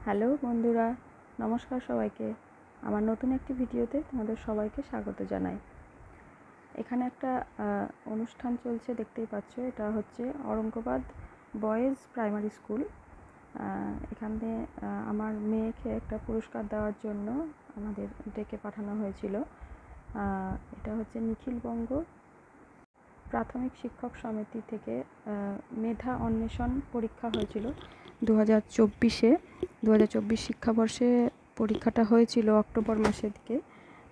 Hello বন্ধুরা, নমস্কার সবাইকে। আমার নতুন একটি ভিডিওতে তোমাদের সবাইকে স্বাগত জানাই। এখানে একটা অনুষ্ঠান চলছে, দেখতেই পাচ্ছ। এটা হচ্ছে অরঙ্গবাদ বয়েজ প্রাইমারি স্কুল। এখানে আমার মেয়েকে একটা পুরস্কার দেওয়ার জন্য আমাদের ডেকে পাঠানো হয়েছিল। এটা হচ্ছে নিখিলবঙ্গ প্রাথমিক শিক্ষক সমিতি থেকে মেধা অন্বেষণ পরীক্ষা হয়েছিল 2024-এ। 2024 শিক্ষাবর্ষে পরীক্ষাটা হয়েছিল অক্টোবর মাসের দিকে।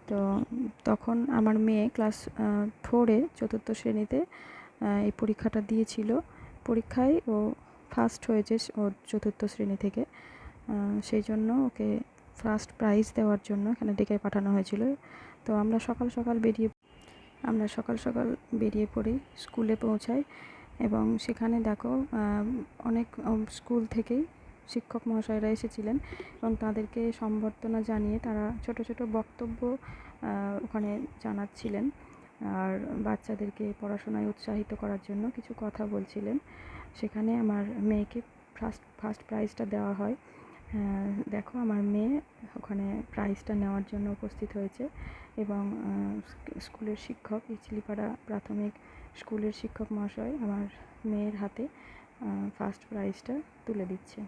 তো তখন আমার মেয়ে ক্লাস 4-এ চতুর্থ শ্রেণীতে এই পরীক্ষাটা দিয়েছিল। পরীক্ষায় ও ফার্স্ট হয়েছে ওর চতুর্থ শ্রেণী থেকে। সেই জন্য ওকে ফার্স্ট প্রাইজ দেওয়ার জন্য এখানে ডেকে পাঠানো হয়েছিল। তো আমরা সকাল সকাল বেরিয়ে পড়ি, স্কুলে পৌঁছাই এবং সেখানে দেখো অনেক স্কুল থেকেই শিক্ষক মহাশয়রা এসেছিলেন এবং তাদেরকে সম্বর্ধনা জানিয়ে তারা ছোট ছোট বক্তব্য ওখানে জানাচ্ছিলেন আর বাচ্চাদেরকে পড়াশোনায় উৎসাহিত করার জন্য কিছু কথা বলছিলেন। সেখানে আমার মেয়েকে ফার্স্ট প্রাইজটা দেওয়া হয়। দেখো আমার মেয়ে ওখানে প্রাইজটা নেওয়ার জন্য উপস্থিত হয়েছে এবং স্কুলের শিক্ষক, ইচলিপাড়া প্রাথমিক স্কুলের শিক্ষক মহাশয় আমার মেয়ের হাতে ফার্স্ট প্রাইজটা তুলে দিচ্ছে।